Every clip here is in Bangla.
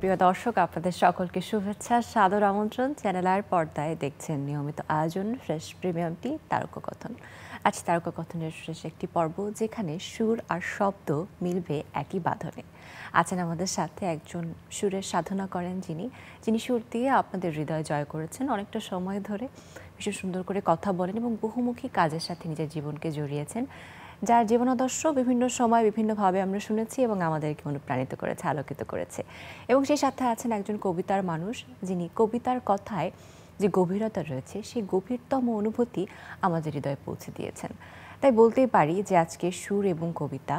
প্রিয় দর্শক, আপনাদের সকলকে শুভেচ্ছা, সাদর আমন্ত্রণ। চ্যানেল আর পর্দায় দেখছেন নিয়মিত আয়োজন ফ্রেশ প্রিমিয়াম টি তারকাকথন। আজ তারকাকথনের শেষ একটি পর্ব, যেখানে সুর আর শব্দ মিলবে একই বাঁধনে। আছেন আমাদের সাথে একজন সুরের সাধনা করেন, যিনি সুর দিয়ে আপনাদের হৃদয় জয় করেছেন অনেকটা সময় ধরে। ভীষণ সুন্দর করে কথা বলেন এবং বহুমুখী কাজের সাথে নিজের জীবনকে জড়িয়েছেন, যার জীবনাদর্শ বিভিন্ন সময় বিভিন্নভাবে আমরা শুনেছি এবং আমাদেরকে অনুপ্রাণিত করেছে, আলোকিত করেছে। এবং সেই সাথে আছেন একজন কবিতার মানুষ, যিনি কবিতার কথায় যে গভীরতা রয়েছে, সেই গভীরতম অনুভূতি আমাদের হৃদয়ে পৌঁছে দিয়েছেন। তাই বলতেই পারি যে আজকে সুর এবং কবিতা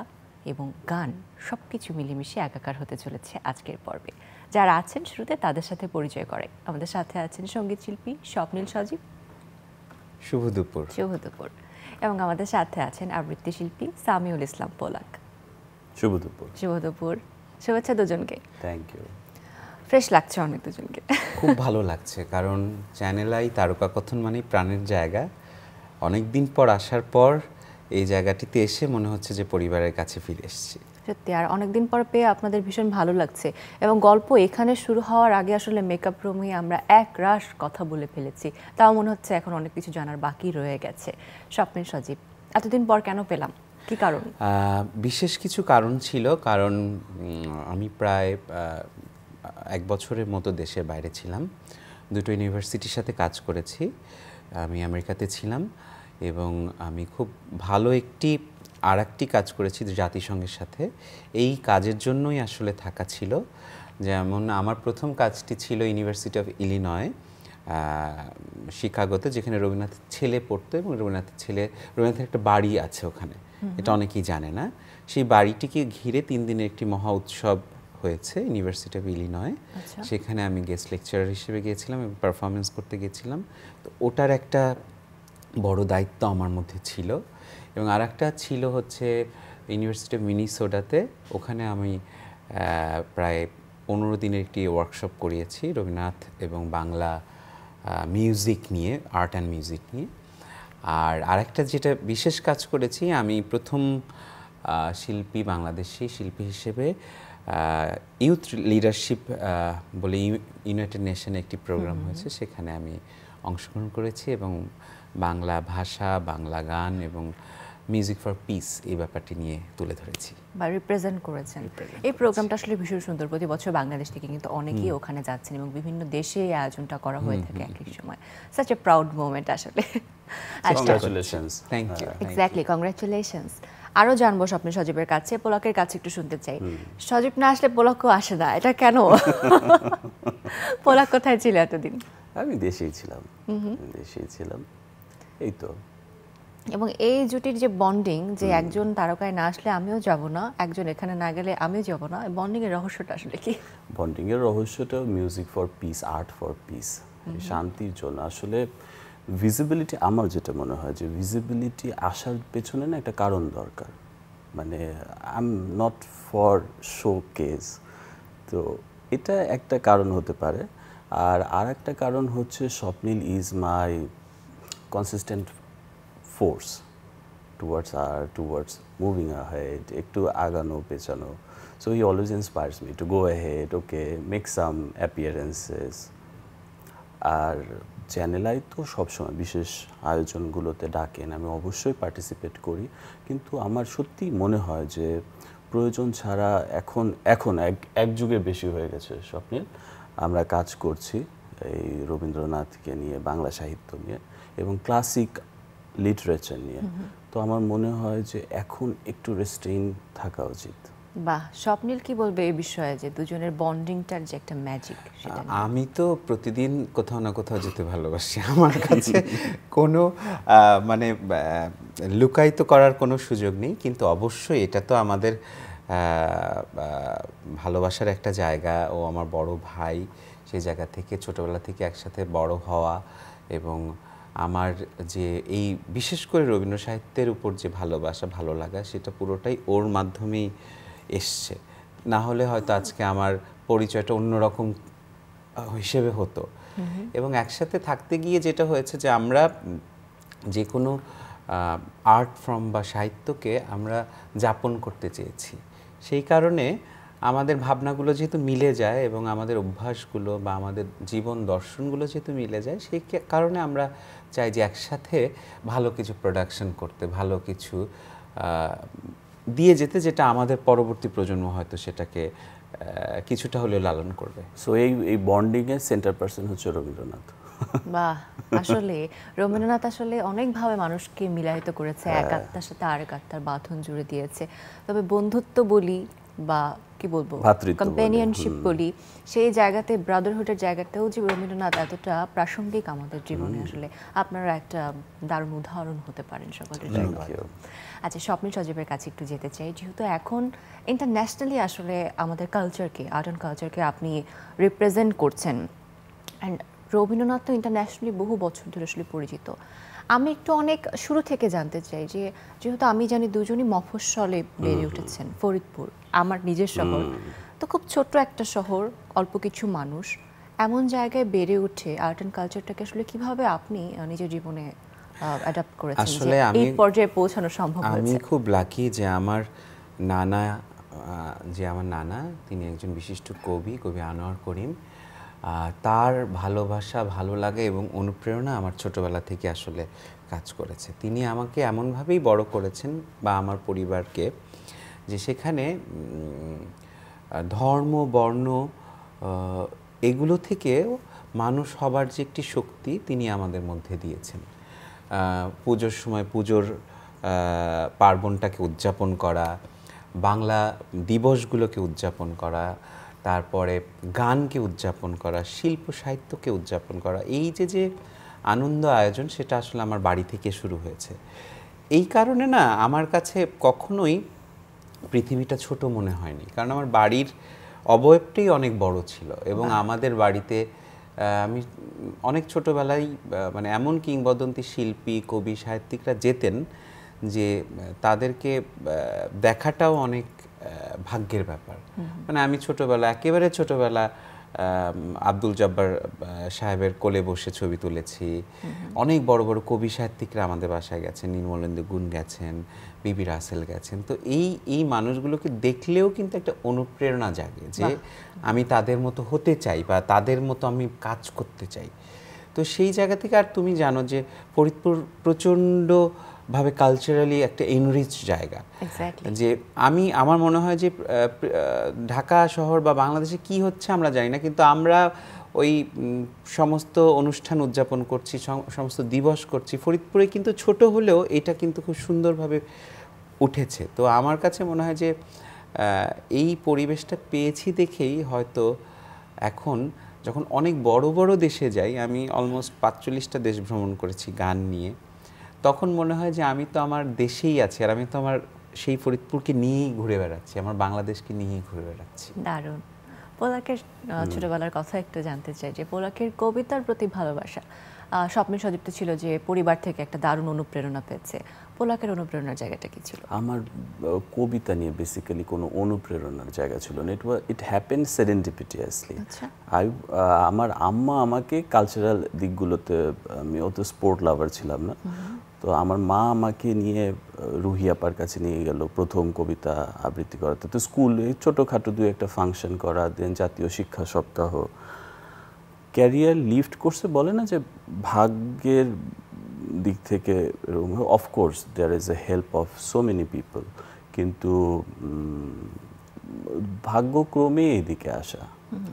এবং গান সব কিছু মিলেমিশে একাকার হতে চলেছে আজকের পর্বে। যারা আছেন শুরুতে তাদের সাথে পরিচয় করে। আমাদের সাথে আছেন সঙ্গীত শিল্পী স্বপ্নীল সজীব। শুভ দুপুর। শুভ দুপুর। এবং আমাদের সাথে আছেন আবৃত্তি শিল্পী সামিউল ইসলাম পোলাক। শুভ দুপুর। শুভ দুপুর। শুভেচ্ছা দুজনকে। Thank you. ফ্রেশ লাগছে অনেক দুজনকে। খুব ভালো লাগছে, কারণ চ্যানেল আই তারকাকথন মানেই প্রাণের জায়গা। অনেক দিন পর আসার পর এই জায়গাটিতে এসে মনে হচ্ছে যে পরিবারের কাছে ফিরে এসেছি। সত্যি, আর অনেকদিন পর পেয়ে আপনাদের ভীষণ ভালো লাগছে। এবং গল্প এখানে শুরু হওয়ার আগে আসলে মেকআপ রুমে আমরা এক রাশ কথা বলে ফেলেছি, তাও মনে হচ্ছে এখন অনেক কিছু জানার বাকি রয়ে গেছে। স্বপ্নীল সজীব, এতদিন পর কেন পেলাম, কি কারণ? বিশেষ কিছু কারণ ছিল, কারণ আমি প্রায় 1 বছরের মতো দেশের বাইরে ছিলাম। দুটো ইউনিভার্সিটির সাথে কাজ করেছি। আমি আমেরিকাতে ছিলাম এবং আমি খুব ভালো আরেকটি কাজ করেছি জাতিসংঘের সাথে। এই কাজের জন্যই আসলে থাকা ছিল। যেমন আমার প্রথম কাজটি ছিল ইউনিভার্সিটি অফ ইলিনয় শিকাগোতে, যেখানে রবীন্দ্রনাথের ছেলে পড়তো এবং রবীন্দ্রনাথের একটা বাড়ি আছে ওখানে, এটা অনেকেই জানে না। সেই বাড়িটিকে ঘিরে 3 দিনের একটি মহা উৎসব হয়েছে ইউনিভার্সিটি অফ ইলিনয়। সেখানে আমি গেস্ট লেকচারার হিসেবে গিয়েছিলাম এবং পারফরমেন্স করতে গিয়েছিলাম। তো ওটার একটা বড় দায়িত্ব আমার মধ্যে ছিল। এবং আর একটা ছিল হচ্ছে ইউনিভার্সিটি অফ মিনিসোটাতে, ওখানে আমি প্রায় 15 দিনের একটি ওয়ার্কশপ করিয়েছি রবীন্দ্রনাথ এবং বাংলা মিউজিক নিয়ে, আর্ট অ্যান্ড মিউজিক নিয়ে। আর আরেকটা যেটা বিশেষ কাজ করেছি, আমি প্রথম শিল্পী, বাংলাদেশি শিল্পী হিসেবে ইউথ লিডারশিপ বলে ইউনাইটেড নেশনে একটি প্রোগ্রাম হয়েছে, সেখানে আমি অংশগ্রহণ করেছি এবং বাংলা ভাষা, বাংলা গান এবং মিউজিক ফর পিস এই ব্যাপারটি নিয়ে তুলে ধরেছি বা রিপ্রেজেন্ট করেছেন। এই প্রোগ্রামটা আসলে ভীষণ সুন্দর। প্রতি বছর বাংলাদেশ থেকে কিন্তু অনেকেই ওখানে যাচ্ছেন এবং বিভিন্ন দেশে এই আয়োজনটা করা হয়ে থাকে একই সময়। সাচ এ প্রাউড মোমেন্ট আসলে। Congratulations. Thank you. Exactly, congratulations. আরও জানবো স্বপ্ন সজীবের কাছে, পোলাকের কাছে একটু শুনতে চাই। সজীব না আসলে পোলাকও আসে না, এটা কেন? পোলাক কোথায় ছিল এতদিন? আমি দেশেই ছিলাম। এই তো। এবং এই জুটির যে বন্ডিং, যে একজন তারকায় না আসলে আমিও যাব না, একজন এখানে না গেলে আমিও যাব না, বন্ডিং এর রহস্যটা আসলে কি? বন্ডিং এর রহস্যটা music for piece, art for piece, শান্তির জন্য। আসলে ভিজিবিলিটি, আমার যেটা মনে হয় যে ভিজিবিলিটি আসার পেছনে না একটা কারণ দরকার। মানে I am not for show case, তো এটা একটা কারণ হতে পারে। আর একটা কারণ হচ্ছে Swapnil is my consistent force towards art, towards moving ahead, একটু আগানো পেছানো. So he always inspires me to go ahead, okay, make some appearances. আর চ্যানেল আই তো সবসময় বিশেষ আয়োজনগুলোতে ডাকেন, আমি অবশ্যই পার্টিসিপেট করি। কিন্তু আমার সত্যি মনে হয় যে প্রয়োজন ছাড়া এখন এক যুগের বেশি হয়ে গেছে স্বপ্নীল, আমরা কাজ করছি এই রবীন্দ্রনাথকে নিয়ে, বাংলা সাহিত্য নিয়ে এবং ক্লাসিক লিটারেচার নিয়ে। তো আমার মনে হয় যে এখন একটু রেস্ট্রেইন থাকা উচিত। বাহ, স্বপ্নীল কি বলবে এই বিষয়ে, যে দুজনের বন্ডিংটার যে একটা ম্যাজিক? আমি তো প্রতিদিন কোথাও না কোথাও যেতে ভালোবাসি। আমার কাছে কোনো মানে লুকায়িত করার কোনো সুযোগ নেই, কিন্তু অবশ্যই এটা তো আমাদের ভালোবাসার একটা জায়গা। ও আমার বড় ভাই, সেই জায়গা থেকে ছোটবেলা থেকে একসাথে বড় হওয়া এবং আমার যে এই বিশেষ করে রবীন্দ্র সাহিত্যের উপর যে ভালোবাসা, ভালো লাগা, সেটা পুরোটাই ওর মাধ্যমেই এসছে। না হলে হয়তো আজকে আমার পরিচয়টা অন্যরকম হিসেবে হতো। এবং একসাথে থাকতে গিয়ে যেটা হয়েছে যে আমরা যে কোনো আর্ট ফর্ম বা সাহিত্যকে আমরা যাপন করতে চেয়েছি। সেই কারণে আমাদের ভাবনাগুলো যেহেতু মিলে যায় এবং আমাদের অভ্যাসগুলো বা আমাদের জীবন দর্শনগুলো যেহেতু মিলে যায়, সেই কারণে আমরা চাই যে একসাথে ভালো কিছু প্রোডাকশন করতে, ভালো কিছু দিয়ে যেতে, যেটা আমাদের পরবর্তী প্রজন্ম হয়তো সেটাকে কিছুটা হলেও লালন করবে। সো এই বন্ডিংয়ের সেন্টার পার্সন হচ্ছে রবীন্দ্রনাথ। বাহ, আসলে রবীন্দ্রনাথ আসলে অনেকভাবে মানুষকে মিলায়িত করেছে, এক আত্মার সাথে আরেক আত্মার বাঁধন জুড়ে দিয়েছে। তবে বন্ধুত্ব বলি বা কি বলবো, কম্প্যানিয়নশিপ বলি, সেই জায়গাতে ব্রাদারহুডের জায়গাতেও যে রবীন্দ্রনাথ এতটা প্রাসঙ্গিক আমাদের জীবনে, আসলে আপনারা একটা দারুণ উদাহরণ হতে পারেন সকলের জন্য। আচ্ছা, স্বপ্নিল সজীবের কাছে একটু যেতে চাই, যেহেতু এখন ইন্টারন্যাশনালি আসলে আমাদের কালচারকে, আর্ট অ্যান্ড কালচারকে আপনি রিপ্রেজেন্ট করছেন, অ্যান্ড রবীন্দ্রনাথ তো ইন্টারন্যাশনালি বহু বছর ধরে আসলে পরিচিত। আমি একটু অনেক শুরু থেকে জানতে চাই যে, যেহেতু আমি জানি দুজনই মফস্বলে বেড়ে উঠেছেন, ফরিদপুর আমার নিজের শহর, তো খুব ছোট্ট একটা শহর, অল্প কিছু মানুষ, এমন জায়গায় বেড়ে উঠে আর্ট অ্যান্ড কালচারটাকে আসলে কিভাবে আপনি নিজের জীবনে অ্যাডাপ্ট করেছেন, আসলে এই পর্যায়ে পৌঁছানো সম্ভব হয়েছে? আমি খুব লাকি যে আমার নানা তিনি একজন বিশিষ্ট কবি আনোয়ার করিম। তার ভালোবাসা, ভালো লাগে এবং অনুপ্রেরণা আমার ছোটবেলা থেকে আসলে কাজ করেছে। তিনি আমাকে এমনভাবেই বড় করেছেন বা আমার পরিবারকে, যে সেখানে ধর্ম, বর্ণ এগুলো থেকেও মানুষ হবার যে একটি শক্তি তিনি আমাদের মধ্যে দিয়েছেন। পুজোর সময় পুজোর পার্বণটাকে উদযাপন করা, বাংলা দিবসগুলোকে উদযাপন করা, তারপরে গানকে উদযাপন করা, শিল্প সাহিত্যকে উদযাপন করা, এই যে আনন্দ আয়োজন, সেটা আসলে আমার বাড়ি থেকে শুরু হয়েছে। এই কারণে না আমার কাছে কখনোই পৃথিবীটা ছোট মনে হয়নি, কারণ আমার বাড়ির অবয়বটাই অনেক বড় ছিল। এবং আমাদের বাড়িতে আমি অনেক ছোটবেলায় মানে এমন কিংবদন্তি শিল্পী, কবি, সাহিত্যিকরা যেতেন যে তাদেরকে দেখাটাও অনেক ভাগ্যের ব্যাপার। মানে আমি একেবারে ছোটবেলা আব্দুল জব্বার সাহেবের কোলে বসে ছবি তুলেছি। অনেক বড় বড় কবি সাহিত্যিকরা আমাদের বাসায় গেছেন, নির্মলেন্দু গুণ গেছেন, বিবি রাসেল গেছেন। তো এই মানুষগুলোকে দেখলেও কিন্তু একটা অনুপ্রেরণা জাগে যে আমি তাদের মতো হতে চাই বা তাদের মতো আমি কাজ করতে চাই। তো সেই জায়গা থেকে, আর তুমি জানো যে ফরিদপুর প্রচণ্ডভাবে কালচারালি একটা এনরিচ জায়গা, যে আমার মনে হয় যে ঢাকা শহর বা বাংলাদেশে কি হচ্ছে আমরা জানি না, কিন্তু আমরা ওই সমস্ত অনুষ্ঠান উদযাপন করছি, সমস্ত দিবস করছি, ফরিদপুরে কিন্তু ছোট হলেও এটা কিন্তু খুব সুন্দরভাবে উঠেছে। তো আমার কাছে মনে হয় যে এই পরিবেশটা পেয়েছি দেখেই হয়তো এখন যখন অনেক বড় বড় দেশে যাই, আমি অলমোস্ট ৪৫টা দেশ ভ্রমণ করেছি গান নিয়ে, তখন মনে হয় যে আমি তো আমার দেশেই আছি, আর আমি তো আমার সেই ফরিদপুরকে নিয়েই ঘুরে বেড়াচ্ছি, আমার বাংলাদেশকে নিয়েই ঘুরে বেড়াচ্ছি। দারুণ। পোলাকের ছোটবেলার কথা একটু জানতে চাই, যে পোলাকের কবিতার প্রতি ভালোবাসা, স্বপ্নিল সজীব তো ছিল যে পরিবার থেকে একটা দারুণ অনুপ্রেরণা পেয়েছে, পোলাকের অনুপ্রেরণার জায়গাটা কি ছিল? আমার কবিতা নিয়ে বেসিক্যালি কোনো অনুপ্রেরণার জায়গা ছিল না, ইট হ্যাপেন সেরেন্ডিপিটিয়াসলি। আমার আম্মা আমাকে কালচারাল দিকগুলোতে, আমি অত স্পোর্ট লাভার ছিলাম না, তো আমার মা আমাকে নিয়ে রুহি আপার কাছে নিয়ে গেল প্রথম কবিতা আবৃত্তি করাতে। তো স্কুলে ছোটোখাটো দু একটা ফাংশন করা, দেন জাতীয় শিক্ষা সপ্তাহ, ক্যারিয়ার লিফট করছে বলে না যে ভাগ্যের দিক থেকে, of course there is a help of so many people, কিন্তু ভাগ্যক্রমে এদিকে আসা।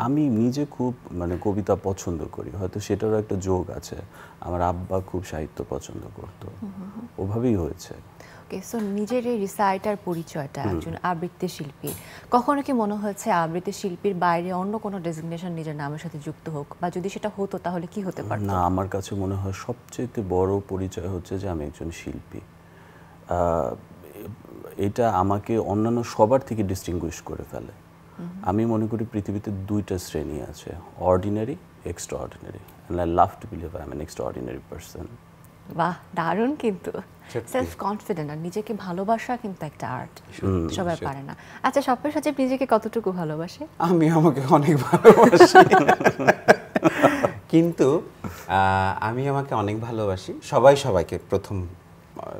আমি নিজে খুব মানে কবিতা পছন্দ করি, হয়তো সেটারও একটা যোগ আছে, আমার আব্বা খুব সাহিত্য পছন্দ করতো, ওভাবেই হয়েছে। ওকে, সো নিজের এই রিসাইটার পরিচয়টা, একজন আবৃত্তি শিল্পী, কখনো কি মনে হয়েছে আবৃত্তি শিল্পীর বাইরে অন্য কোনো ডেজিগনেশন নিজের নামের সাথে যুক্ত হোক, বা যদি সেটা হতো তাহলে কি হতে পারত? না, আমার কাছে মনে হয় সবচেয়ে বড় পরিচয় হচ্ছে যে আমি একজন শিল্পী। এটা আমাকে অন্যান্য সবার থেকে ডিস্টিংগুইশ করে ফেলে। আমি মনে করি পৃথিবীতে দুইটা শ্রেণী আছে, ordinary, extraordinary, and I love to believe I am an extraordinary person. বাহ, দারুণ। কিন্তু সেলফ কনফিডেন্ট আর নিজেকে ভালোবাসা কিন্তু একটা আর্ট, সবাই পারে না। আচ্ছা, স্বপ্নিল সজীব নিজেকে কতটুকু ভালোবাসে? আমি আমাকে অনেক ভালোবাসি, কিন্তু আমি আমাকে অনেক ভালোবাসি। সবাই সবাইকে প্রথম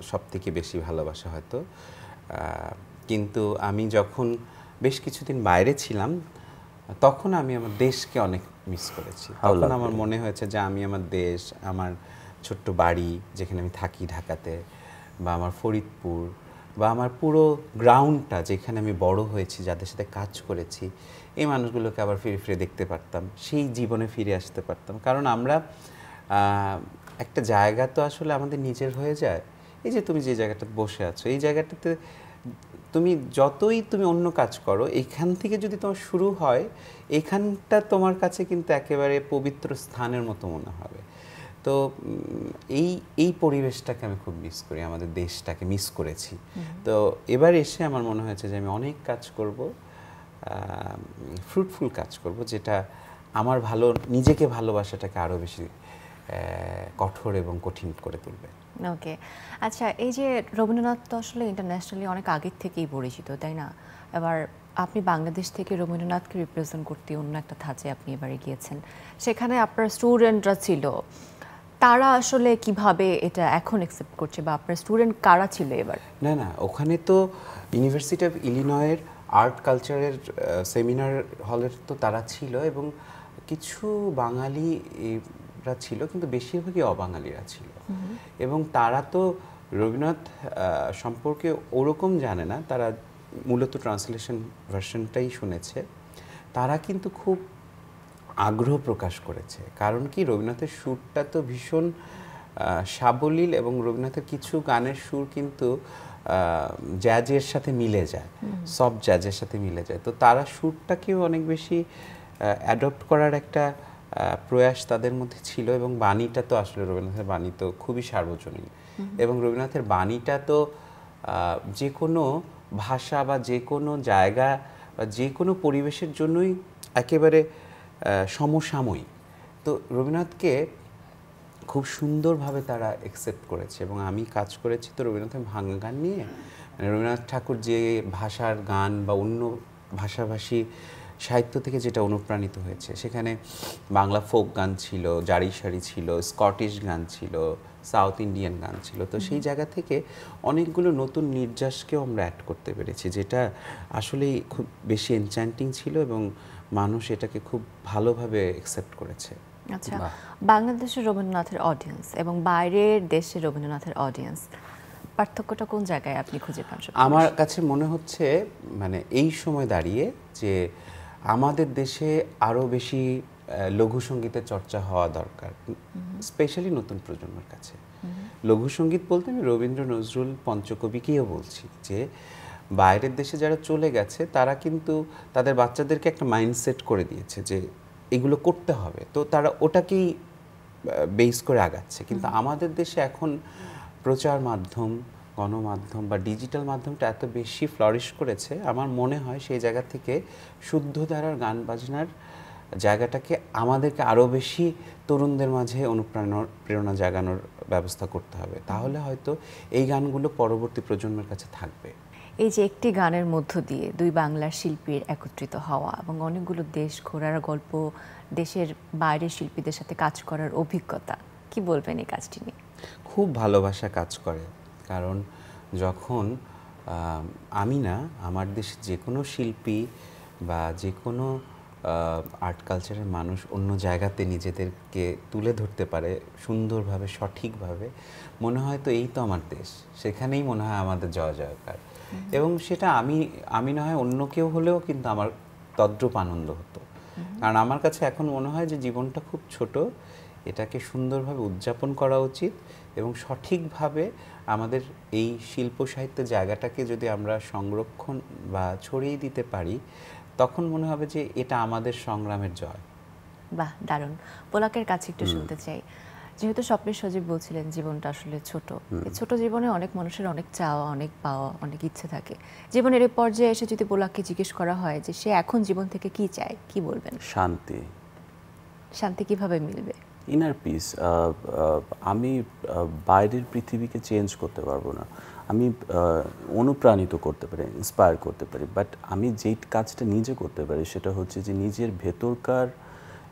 সব থেকে বেশি ভালোবাসা হয়তো, কিন্তু আমি যখন বেশ কিছুদিন বাইরে ছিলাম, তখন আমি আমার দেশকে অনেক মিস করেছি। তখন আমার মনে হয়েছে যে আমি আমার দেশ, আমার ছোট্ট বাড়ি যেখানে আমি থাকি ঢাকাতে, বা আমার ফরিদপুর, বা আমার পুরো গ্রাউন্ডটা যেখানে আমি বড় হয়েছি, যাদের সাথে কাজ করেছি, এই মানুষগুলোকে আবার ফিরে ফিরে দেখতে পারতাম, সেই জীবনে ফিরে আসতে পারতাম। কারণ আমরা একটা জায়গা তো আসলে আমাদের নিজের হয়ে যায়। এই যে তুমি যে জায়গাটাতে বসে আছো, এই জায়গাটাতে তুমি যতই তুমি অন্য কাজ করো, এইখান থেকে যদি তোমার শুরু হয়, এইখানটা তোমার কাছে কিন্তু একেবারে পবিত্র স্থানের মতো মনে হবে। তো এই এই পরিবেশটাকে আমি খুব মিস করি, আমাদের দেশটাকে মিস করেছি। তো এবার এসে আমার মনে হয়েছে যে আমি অনেক কাজ করব, ফ্রুটফুল কাজ করব, যেটা আমার নিজেকে ভালোবাসাটাকে আরও বেশি কঠোর এবং কঠিন করে তুলবে। ওকে, আচ্ছা, এই যে রবীন্দ্রনাথ তো আসলে ইন্টারন্যাশনালি অনেক আগের থেকেই পরিচিত, তাই না? এবার আপনি বাংলাদেশ থেকে রবীন্দ্রনাথকে রিপ্রেজেন্ট করতে অন্য একটা ধাঁচে আপনি এবারে গিয়েছেন, সেখানে আপনার স্টুডেন্টরা ছিল, তারা আসলে কিভাবে এটা এখন অ্যাকসেপ্ট করছে, বা আপনার স্টুডেন্ট কারা ছিল এবার? না, ওখানে তো ইউনিভার্সিটি অফ ইলিনয়ের আর্ট কালচারের সেমিনার হলের তো তারা ছিল, এবং কিছু বাঙালিরা ছিল, কিন্তু বেশিরভাগই অবাঙালিরা ছিল। এবং তারা তো রবীন্দ্রনাথ সম্পর্কে ওরকম জানে না, তারা মূলত ট্রান্সলেশন ভার্সনটাই শুনেছে। তারা কিন্তু খুব আগ্রহ প্রকাশ করেছে, কারণ কি, রবীন্দ্রনাথের সুরটা তো ভীষণ সাবলীল, এবং রবীন্দ্রনাথের কিছু গানের সুর কিন্তু জ্যাজের সাথে মিলে যায়, সফট জ্যাজের সাথে মিলে যায়। তো তারা সুরটাকেও অনেক বেশি অ্যাডপ্ট করার একটা প্রয়াস তাদের মধ্যে ছিল। এবং বাণীটা তো আসলে রবীন্দ্রনাথের বাণী তো খুবই সার্বজনীন, এবং রবীন্দ্রনাথের বাণীটা তো যে কোনো ভাষা বা যে কোনো জায়গা বা যে কোনো পরিবেশের জন্যই একেবারে সমসাময়িক। তো রবীন্দ্রনাথকে খুব সুন্দরভাবে তারা অ্যাকসেপ্ট করেছে, এবং আমি কাজ করেছি তো রবীন্দ্রনাথের ভাঙা গান নিয়ে। মানে রবীন্দ্রনাথ ঠাকুর যে ভাষার গান বা অন্য ভাষাভাষী সাহিত্য থেকে যেটা অনুপ্রাণিত হয়েছে, সেখানে বাংলা ফোক গান ছিল, জারি সারি ছিল, স্কটিশ গান ছিল, সাউথ ইন্ডিয়ান গান ছিল। তো সেই জায়গা থেকে অনেকগুলো নতুন নির্যাসকেও আমরা অ্যাড করতে পেরেছি, যেটা আসলেই খুব বেশি এনচ্যান্টিং ছিল, এবং মানুষ এটাকে খুব ভালোভাবে অ্যাকসেপ্ট করেছে। আচ্ছা, বাংলাদেশের রবীন্দ্রনাথের অডিয়েন্স এবং বাইরের দেশের রবীন্দ্রনাথের অডিয়েন্স, পার্থক্যটা কোন জায়গায় আপনি খুঁজে পান? আমার কাছে মনে হচ্ছে, মানে এই সময় দাঁড়িয়ে, যে আমাদের দেশে আরও বেশি লঘু সঙ্গীতের চর্চা হওয়া দরকার, স্পেশালি নতুন প্রজন্মের কাছে। লঘু সঙ্গীত বলতে আমি রবীন্দ্র, নজরুল, পঞ্চকবিকেও বলছি, যে বাইরের দেশে যারা চলে গেছে তারা কিন্তু তাদের বাচ্চাদেরকে একটা মাইন্ডসেট করে দিয়েছে যে এগুলো করতে হবে, তো তারা ওটাকেই বেস করে আগাচ্ছে। কিন্তু আমাদের দেশে এখন প্রচার মাধ্যম, গণমাধ্যম বা ডিজিটাল মাধ্যমটা এত বেশি ফ্লারিশ করেছে, আমার মনে হয় সেই জায়গা থেকে শুদ্ধ ধারার গান বাজনার জায়গাটাকে আমাদেরকে আরও বেশি তরুণদের মাঝে প্রেরণা জাগানোর ব্যবস্থা করতে হবে। তাহলে হয়তো এই গানগুলো পরবর্তী প্রজন্মের কাছে থাকবে। এই যে একটি গানের মধ্য দিয়ে দুই বাংলার শিল্পীর একত্রিত হওয়া এবং অনেকগুলো দেশ ঘোরার গল্প, দেশের বাইরের শিল্পীদের সাথে কাজ করার অভিজ্ঞতা, কি বলবেন এই কাজটি নিয়ে? খুব ভালোবাসা কাজ করে, কারণ যখন আমি না, আমার দেশে যে কোনো শিল্পী বা যে কোনো আর্ট কালচারের মানুষ অন্য জায়গাতে নিজেদেরকে তুলে ধরতে পারে সুন্দরভাবে, সঠিকভাবে, মনে হয় তো এই তো আমার দেশ, সেখানেই মনে হয় আমাদের জয় জয়কার। এবং সেটা আমি না হয় অন্য কেউ হলেও কিন্তু আমার তদ্রূপ আনন্দ হতো। কারণ আমার কাছে এখন মনে হয় যে জীবনটা খুব ছোট, এটাকে সুন্দরভাবে উদযাপন করা উচিত, এবং সঠিকভাবে আমাদের এই শিল্প সাহিত্যের জায়গাটাকে যদি আমরা সংরক্ষণ বা ছড়িয়ে দিতে পারি, তখন মনে হবে যে এটা আমাদের সংগ্রামের জয়। বাহ, দারুণ। পোলাকের কাছে একটু শুনতে চাই, যেহেতু স্বপ্নের সজীব বলছিলেন জীবনটা আসলে ছোট, এই ছোট জীবনে অনেক মানুষের অনেক চাওয়া, অনেক পাওয়া, অনেক ইচ্ছে থাকে। জীবনের এই পর্যায়ে এসে যদি পোলাককে জিজ্ঞেস করা হয় যে সে এখন জীবন থেকে কি চায়, কি বলবেন? শান্তি। শান্তি কিভাবে মিলবে? Inner piece. আমি বাইরের পৃথিবীকে চেঞ্জ করতে পারবো না, আমি অনুপ্রাণিত করতে পারি, ইন্সপায়ার করতে পারি, বাট আমি যেই কাজটা নিজে করতে পারি সেটা হচ্ছে যে নিজের ভেতরকার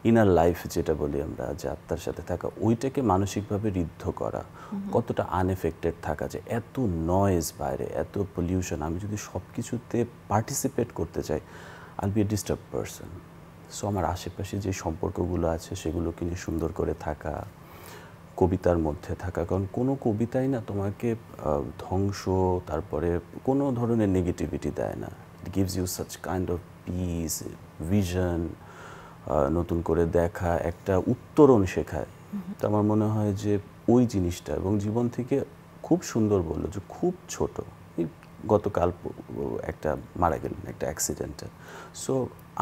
ইনার লাইফ যেটা বলি আমরা, যে আত্মার সাথে থাকা, ওইটাকে মানসিকভাবে ঋদ্ধ করা, কতটা আনএফেক্টেড থাকা, যে এত নয়েজ বাইরে, এত পলিউশন, আমি যদি সব কিছুতে পার্টিসিপেট করতে চাই, I will B A disturb person. So আমার আশেপাশে যে সম্পর্কগুলো আছে সেগুলোকে নিয়ে সুন্দর করে থাকা, কবিতার মধ্যে থাকা, কারণ কোনো কবিতাই না তোমাকে ধ্বংস, তারপরে কোনো ধরনের নেগেটিভিটি দেয় না। It gives you such kind of peace, vision, নতুন করে দেখা, একটা উত্তরণ শেখায়। তো আমার মনে হয় যে ওই জিনিসটা, এবং জীবন থেকে খুব সুন্দর বললো যে খুব ছোট, গতকাল একটা মারা গেলেন একটা অ্যাক্সিডেন্টে। সো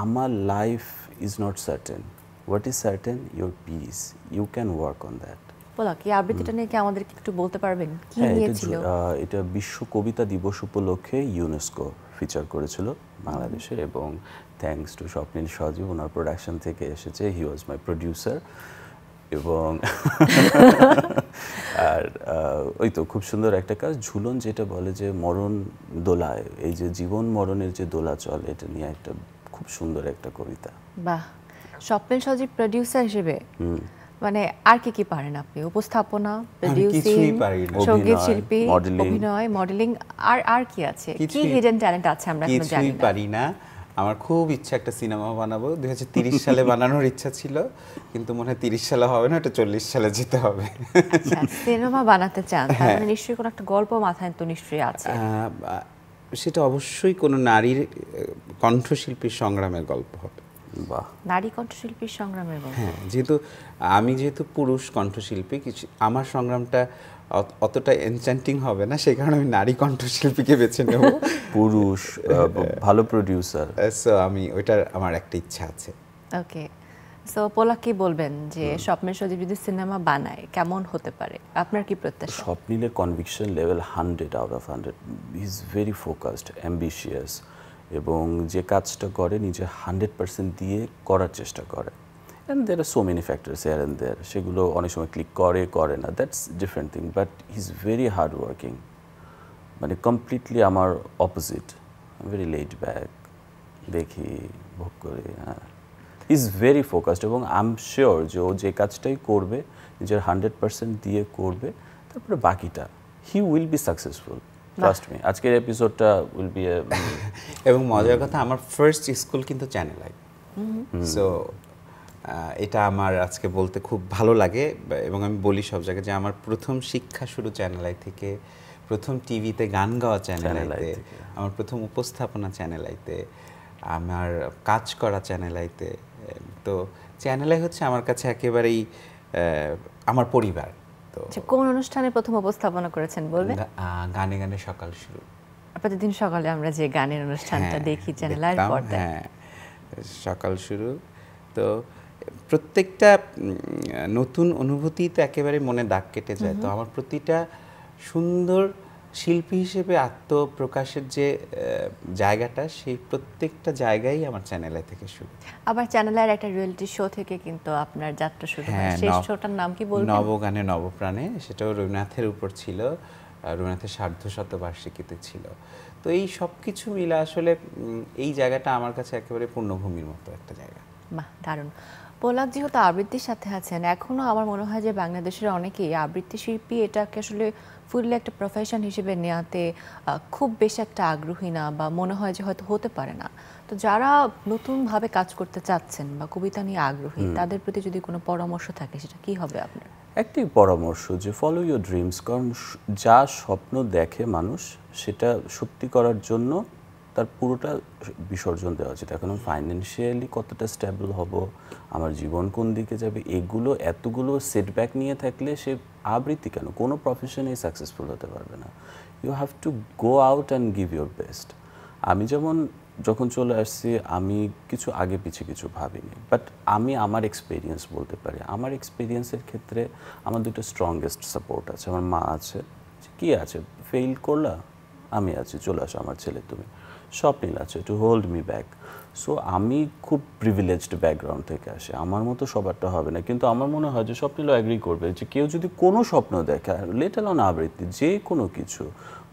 আমার life is not certain, what is certain, your peace, you can work on that. পোলাক, এই আবৃত্তিটা নিয়ে কি আমাদেরকে একটু বলতে পারবেন, কি নিয়ে ছিল? এটা বিশ্ব কবিতা দিবস উপলক্ষে ইউনেস্কো ফিচার করেছিল বাংলাদেশে, এবং thanks to Swapnil Sajib, owner production থেকে এসেছে, হি ওয়াজ মাই প্রডিউসার। এবং আর ওই তো খুব সুন্দর একটা কাজ, ঝুলন, যেটা বলে যে মরণ দোলায়, এই যে জীবন মরণের যে দোলাচল, এটা নিয়ে একটা খুব সুন্দর একটা কবিতা। বাহ, স্বপ্নীল সজীব প্রডিউসার হিসেবে মানে আর কি কি পারেন আপনি? উপস্থাপনা, প্রোডিউসিং, সঙ্গীত শিল্পী, অভিনয়, মডেলিং, আর কি আছে? কি হিডেন ট্যালেন্ট আছে আমরা এখনো জানি না? কিছুই পারি না। আমার খুব ইচ্ছা একটা সিনেমা বানাবো, 2030 সালে বানানোর ইচ্ছা ছিল, কিন্তু মনে হয় 30 সালে হবে না, এটা 40 সালে যেতে হবে। আচ্ছা, সিনেমা বানাতে চান, তার মানে নিশ্চয়ই কোনো একটা গল্প মাথায় তো নিশ্চয়ই আছে। সেটা অবশ্যই কোনো নারীর কণ্ঠশিল্পীর সংগ্রামের গল্প হবে। বাহ, নারী কণ্ঠশিল্পীর সংগ্রামের গল্প। হ্যাঁ, যেহেতু পুরুষ কণ্ঠশিল্পী, আমার সংগ্রামটা অতটা এনচ্যান্টিং হবে না, সেই কারণে আমি নারী কণ্ঠশিল্পীকে বেছে নেব। পুরুষ ভালো প্রোডিউসার, সো আমি ওইটার আমার একটা ইচ্ছা আছে। ওকে, সো পোলাক কি বলবেন যে স্বপ্নের সজীব যদি সিনেমা বানায় কেমন হতে পারে? আপনার কি প্রত্যাশা? স্বপ্নীলের conviction level 100 out of 100। He is very focused, ambitious, এবং যে কাজটা করে নিজে 100% দিয়ে করার চেষ্টা করে। And there are so many factors here and there, সেগুলো অনেক সময় ক্লিক করে না, that's different thing, but he is very hard working, মানে কমপ্লিটলি আমার অপোজিট, ভেরি লেড ব্যাক, দেখি ভোগ করি, হ্যাঁ, ইজ ভেরি ফোকাসড, এবং আই এম শিওর যে ও যে কাজটাই করবে নিজের 100% দিয়ে করবে, তারপরে বাকিটা he will be successful, trust me. আজকের এপিসোডটা উইল বি এবং মজার কথা, আমার ফার্স্ট স্কুল কিন্তু চ্যানেল আই, সো এটা আমার আজকে বলতে খুব ভালো লাগে, এবং আমি বলি সব জায়গায় যে আমার প্রথম শিক্ষা শুরু চ্যানেল আই থেকে, প্রথম টিভিতে গান গাওয়া চ্যানেল আইতে, আমার প্রথম উপস্থাপনা চ্যানেল আইতে, আমার কাজ করা চ্যানেল আইতে। তো চ্যানেল আই হচ্ছে আমার কাছে একেবারেই আমার পরিবার। তো কোন অনুষ্ঠানে প্রথম উপস্থাপনা করেছেন বলবেন? গানে গানে সকাল শুরু। প্রতিদিন সকালে আমরা যে গানের অনুষ্ঠানটা দেখি চ্যানেলের পর্দায়, হ্যাঁ, সকাল শুরু। তো প্রত্যেকটা নতুন অনুভূতিতে একেবারে মনে দাগ কেটে যায়। তো আমার প্রতিটা সুন্দর শিল্পী হিসেবে আত্মপ্রকাশের যে জায়গাটা, সেই প্রত্যেকটা জায়গায় আমার চ্যানেলে থেকে শুরু। আবার চ্যানেলের একটা রিয়েলিটি শো থেকে কিন্তু আপনার যাত্রা শুরু হয়। সেই শোটার নাম কি বলবেন? নবগানে নবপ্রাণে। সেটাও রবীন্দ্রনাথের উপর ছিল, রবীন্দ্রনাথের সার্ধশতবার্ষিকীতে ছিল। তো এই সব কিছু মিলে আসলে এই জায়গাটা আমার কাছে একেবারে পূর্ণভূমির মতো একটা জায়গা। বাহ, দারুণ। পোলাক যেহেতু আবৃত্তির সাথে আছেন, এখনও আমার মনে হয় যে বাংলাদেশের অনেকেই আবৃত্তি শিল্পী এটাকে আসলে ফুললি একটা প্রফেশন হিসেবে নেওয়াতে খুব বেশি একটা আগ্রহী না, বা মনে হয় যে হয়তো হতে পারে না। তো যারা নতুনভাবে কাজ করতে চাচ্ছেন বা কবিতা নিয়ে আগ্রহী, তাদের প্রতি যদি কোনো পরামর্শ থাকে সেটা কি হবে আপনার? একটি পরামর্শ যে ফলো ইউর ড্রিমস, কারণ যা স্বপ্ন দেখে মানুষ, সেটা সত্যি করার জন্য তার পুরোটা বিসর্জন দেওয়া উচিত। এখন ফাইন্যান্সিয়ালি কতটা স্টেবল হব, আমার জীবন কোন দিকে যাবে, এতগুলো সেটব্যাক নিয়ে থাকলে সে আবৃত্তি কেন, কোনো প্রফেশনেই সাকসেসফুল হতে পারবে না। You have to go out and give your best. আমি যখন চলে আসছি, আমি কিছু আগে পিছিয়ে কিছু ভাবিনি, বাট আমি আমার এক্সপিরিয়েন্স বলতে পারি। আমার এক্সপিরিয়েন্সের ক্ষেত্রে আমার দুটো স্ট্রংগেস্ট সাপোর্ট আছে। আমার মা আছে, কি আছে, ফেইল করলা, আমি আছি, চলে আসো আমার ছেলে তুমি। স্বপ্নীল আছে to hold me back. So আমি খুব প্রিভিলেজড ব্যাকগ্রাউন্ড থেকে আসি, আমার মতো সবারটা হবে না, কিন্তু আমার মনে হয় যে স্বপ্নীলও অ্যাগ্রি করবে যে কেউ যদি কোনো স্বপ্ন দেখে, লেট অ্যালোন আবৃত্তি, যে কোনো কিছু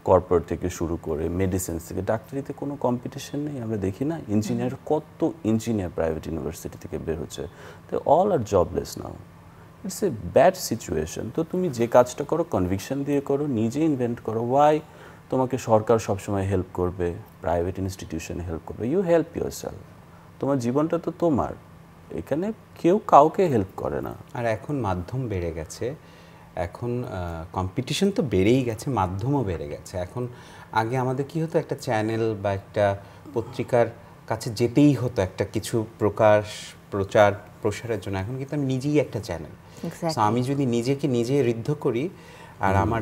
কর্পোরেট থেকে শুরু করে মেডিসিন থেকে, ডাক্তারিতে কোনো কম্পিটিশন নেই, আমরা দেখি না ইঞ্জিনিয়ার, কত ইঞ্জিনিয়ার প্রাইভেট ইউনিভার্সিটি থেকে বের হচ্ছে, তো all are jobless now. It's a bad situation. তো তুমি যে কাজটা করো কনভিকশন দিয়ে করো, নিজে ইনভেন্ট করো। ওয়াই তোমাকে সরকার সবসময় হেল্প করবে, প্রাইভেট ইনস্টিটিউশন হেল্প করবে? You help yourself. তোমার জীবনটা তো তোমার, এখানে কেউ কাউকে হেল্প করে না। আর এখন মাধ্যম বেড়ে গেছে, এখন কম্পিটিশন তো বেড়েই গেছে, মাধ্যমও বেড়ে গেছে। এখন আগে আমাদের কি হতো, একটা চ্যানেল বা একটা পত্রিকার কাছে যেতেই হতো একটা কিছু প্রচার প্রসারের জন্য। এখন কিন্তু আমি নিজেই একটা চ্যানেল। সো আমি যদি নিজেকে নিজে ঋদ্ধ করি, আর আমার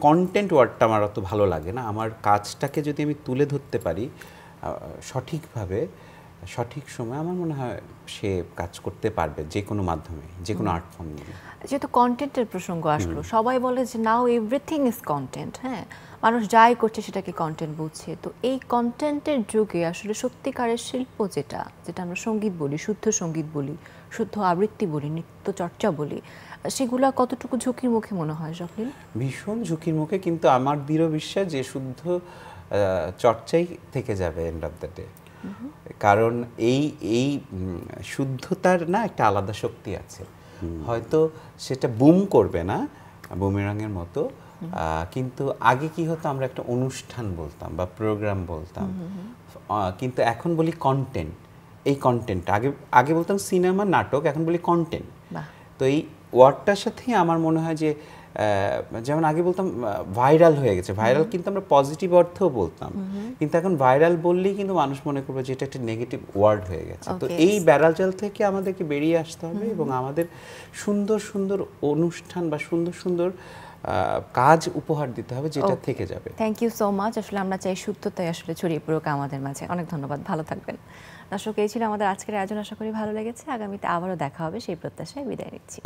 কন্টেন্ট ওয়ার্ডটা আমার অত ভালো লাগে না, আমার কাজটাকে যদি আমি তুলে ধরতে পারি সঠিকভাবে সঠিক সময়, আমার মনে হয় সে কাজ করতে পারবে যে কোনো মাধ্যমে, যে কোনো আর্ট ফর্ম নিয়ে। যেহেতু কন্টেন্টের প্রসঙ্গ আসলো, সবাই বলে যে নাও এভরিথিং ইজ কন্টেন্ট, হ্যাঁ, মানুষ যাই করছে সেটাকে কন্টেন্ট বুঝছে। তো এই কন্টেন্টের যুগে আসলে সত্যিকারের শিল্প যেটা আমরা সঙ্গীত বলি, শুদ্ধ সঙ্গীত বলি, শুদ্ধ আবৃত্তি বলি, নৃত্য চর্চা বলি, সেগুলা কতটুকু ঝুঁকির মুখে মনে হয় জকলিন? ভীষণ ঝুঁকির মুখে, কিন্তু আমার দৃঢ় বিশ্বাস যে শুদ্ধ চর্চাই থেকে যাবে এন্ড অফ দ্য ডে। কারণ এই শুদ্ধতার না একটা আলাদা শক্তি আছে। হয়তো সেটা বুম করবে না বুমেরাঙের মতো, কিন্তু আগে কি হতো, আমরা একটা অনুষ্ঠান বলতাম বা প্রোগ্রাম বলতাম, কিন্তু এখন বলি কন্টেন্ট। এই কন্টেন্ট আগে বলতাম সিনেমা নাটক, এখন বলি কন্টেন্ট। তো এই ওয়ার্ডটার সাথেই আমার মনে হয় যে যেমন আগে বলতাম ভাইরাল হয়ে গেছে, ভাইরাল কিন্তু আমরা পজিটিভ অর্থেও বলতাম, কিন্তু এখন ভাইরাল বললেই কিন্তু মানুষ মনে করবে যে এটা একটা নেগেটিভ ওয়ার্ড হয়ে গেছে। তো এই বেড়াজাল থেকে আমাদেরকে বেরিয়ে আসতে হবে এবং আমাদের সুন্দর সুন্দর অনুষ্ঠান বা সুন্দর সুন্দর কাজ উপহার দিতে হবে, যেটা থেকে যাবে। Thank you so much. আসলে আমরা চাই শুদ্ধতাই আসলে ছড়িয়ে পড়ুক আমাদের মাঝে। অনেক ধন্যবাদ, ভালো থাকবেন। দর্শক, এই ছিল আমাদের আজকের আয়োজন। আশা করি ভালো লেগেছে। আগামীতে আবারও দেখা হবে সেই প্রত্যাশায় বিদায় নিচ্ছি।